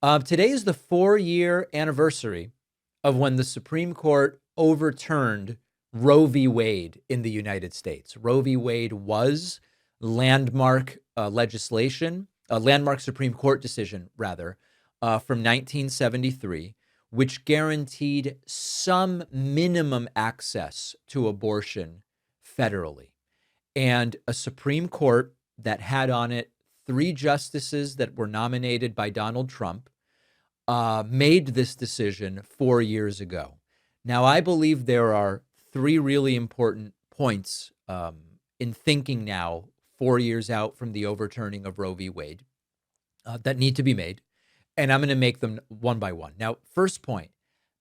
Today is the 4-year anniversary of when the Supreme Court overturned Roe v. Wade in the United States. Roe v. Wade was landmark legislation, a landmark Supreme Court decision, rather, from 1973, which guaranteed some minimum access to abortion federally. And a Supreme Court that had on it 3 justices that were nominated by Donald Trump made this decision 4 years ago. Now, I believe there are 3 really important points in thinking now, 4 years out from the overturning of Roe v. Wade, that need to be made. And I'm going to make them one by one. Now, first point,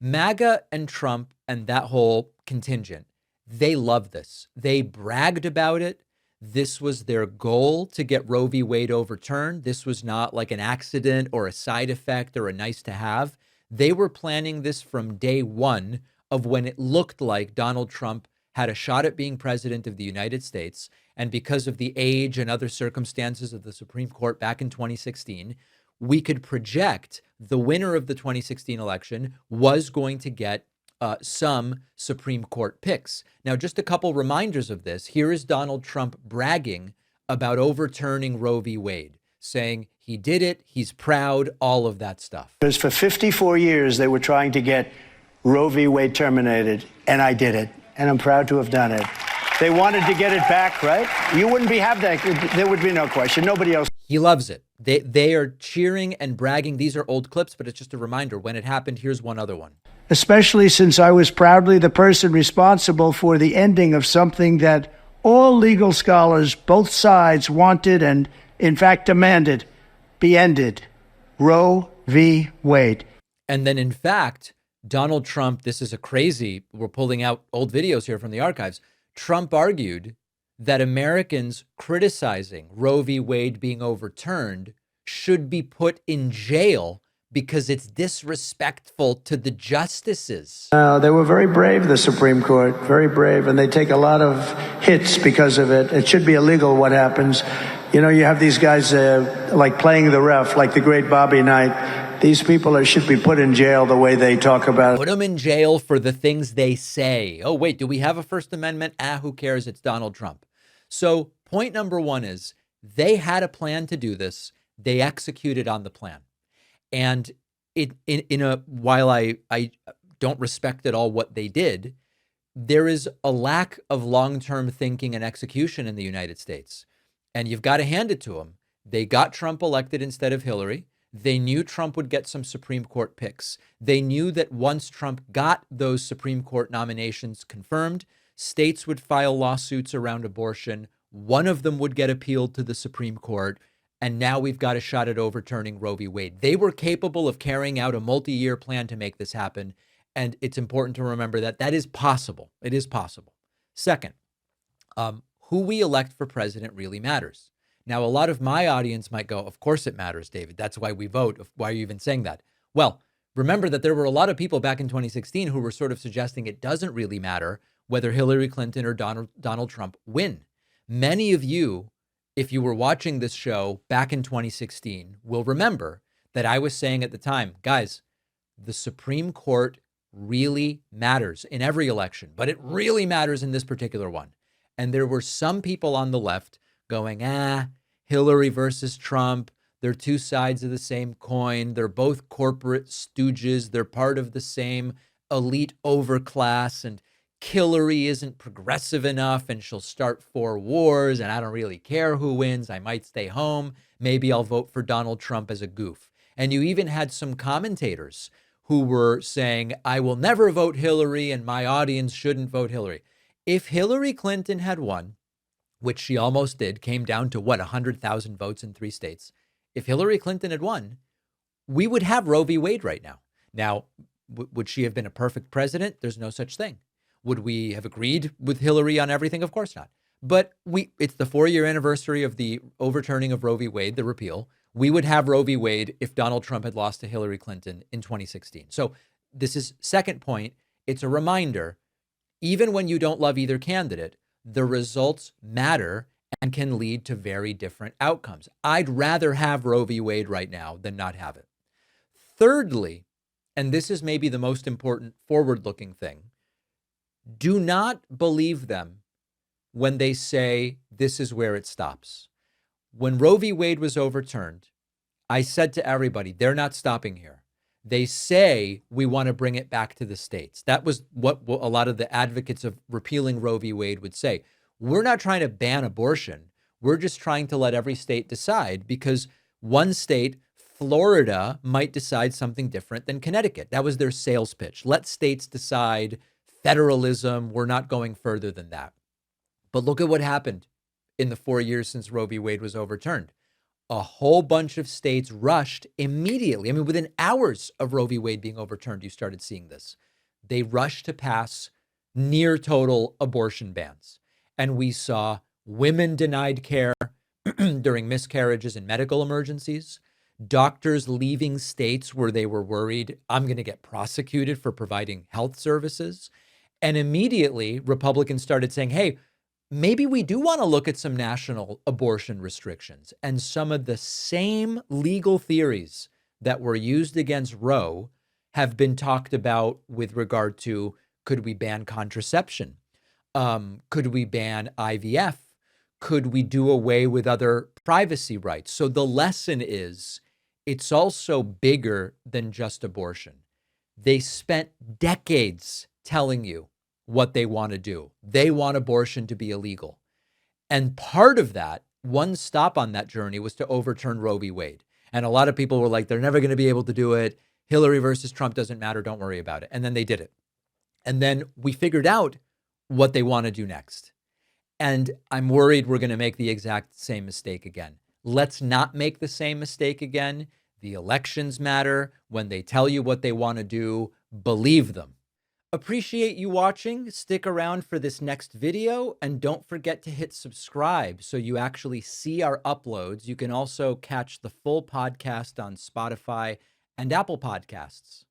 MAGA and Trump and that whole contingent, they love this. They bragged about it. This was their goal, to get Roe v. Wade overturned. This was not like an accident or a side effect or a nice to have. They were planning this from day one of when it looked like Donald Trump had a shot at being president of the United States. And because of the age and other circumstances of the Supreme Court back in 2016, we could project the winner of the 2016 election was going to get some Supreme Court picks. Now, just a couple reminders of this. Here is Donald Trump bragging about overturning Roe v. Wade, saying he did it, he's proud, all of that stuff. Because for 54 years, they were trying to get Roe v. Wade terminated, and I did it, and I'm proud to have done it. They wanted to get it back, right? You wouldn't have that. There would be no question. Nobody else. He loves it. They are cheering and bragging. These are old clips, but it's just a reminder. When it happened, here's one other one. Especially since I was proudly the person responsible for the ending of something that all legal scholars, both sides, wanted and, in fact, demanded be ended. Roe v. Wade. And then, in fact, Donald Trump, this is a crazy, we're pulling out old videos here from the archives. Trump argued that Americans criticizing Roe v. Wade being overturned should be put in jail because it's disrespectful to the justices. They were very brave, the Supreme Court, very brave, and they take a lot of hits because of it. It should be illegal what happens. You know, you have these guys like playing the ref, like the great Bobby Knight. These people should be put in jail the way they talk about it. Put them in jail for the things they say. Oh, wait, do we have a First Amendment? Who cares? It's Donald Trump. So point number one is they had a plan to do this. They executed on the plan. And while I don't respect at all what they did, there is a lack of long-term thinking and execution in the United States. And you've got to hand it to them. They got Trump elected instead of Hillary. They knew Trump would get some Supreme Court picks. They knew that once Trump got those Supreme Court nominations confirmed, states would file lawsuits around abortion. One of them would get appealed to the Supreme Court. And now we've got a shot at overturning Roe v. Wade. They were capable of carrying out a multi-year plan to make this happen. And it's important to remember that that is possible. It is possible. Second, who we elect for president really matters. Now, a lot of my audience might go, of course it matters, David. That's why we vote. Why are you even saying that? Well, remember that there were a lot of people back in 2016 who were sort of suggesting it doesn't really matter whether Hillary Clinton or Donald Trump win. Many of you, if you were watching this show back in 2016, will remember that I was saying at the time, guys, the Supreme Court really matters in every election, but it really matters in this particular one. And there were some people on the left going, Hillary versus Trump, they're two sides of the same coin. They're both corporate stooges. They're part of the same elite overclass, and Hillary isn't progressive enough and she'll start 4 wars, and I don't really care who wins. I might stay home. Maybe I'll vote for Donald Trump as a goof. And you even had some commentators who were saying, I will never vote Hillary and my audience shouldn't vote Hillary. If Hillary Clinton had won, which she almost did, came down to 100,000 votes in 3 states. If Hillary Clinton had won, we would have Roe v. Wade right now. Now, would she have been a perfect president? There's no such thing. Would we have agreed with Hillary on everything? Of course not. But it's the 4-year anniversary of the overturning of Roe v. Wade, the repeal. We would have Roe v. Wade if Donald Trump had lost to Hillary Clinton in 2016. So this is second point. It's a reminder, even when you don't love either candidate, the results matter and can lead to very different outcomes. I'd rather have Roe v. Wade right now than not have it. Thirdly, and this is maybe the most important forward-looking thing, do not believe them when they say this is where it stops. When Roe v. Wade was overturned, I said to everybody, they're not stopping here. They say we want to bring it back to the states. That was what a lot of the advocates of repealing Roe v. Wade would say. We're not trying to ban abortion. We're just trying to let every state decide, because one state, Florida, might decide something different than Connecticut. That was their sales pitch. Let states decide. Federalism, we're not going further than that. But look at what happened in the 4 years since Roe v. Wade was overturned. A whole bunch of states rushed immediately. I mean, within hours of Roe v. Wade being overturned, you started seeing this. They rushed to pass near total abortion bans. And we saw women denied care during miscarriages and medical emergencies, doctors leaving states where they were worried, I'm going to get prosecuted for providing health services. And immediately, Republicans started saying, hey, maybe we do want to look at some national abortion restrictions. And some of the same legal theories that were used against Roe have been talked about with regard to, could we ban contraception? Could we ban IVF? Could we do away with other privacy rights? So the lesson is, it's also bigger than just abortion. They spent decades telling you what they want to do. They want abortion to be illegal. And part of that, one stop on that journey, was to overturn Roe v. Wade. And a lot of people were like, they're never going to be able to do it. Hillary versus Trump doesn't matter. Don't worry about it. And then they did it. And then we figured out what they want to do next. And I'm worried we're going to make the exact same mistake again. Let's not make the same mistake again. The elections matter. When they tell you what they want to do, believe them. Appreciate you watching. Stick around for this next video, and don't forget to hit subscribe so you actually see our uploads. You can also catch the full podcast on Spotify and Apple Podcasts.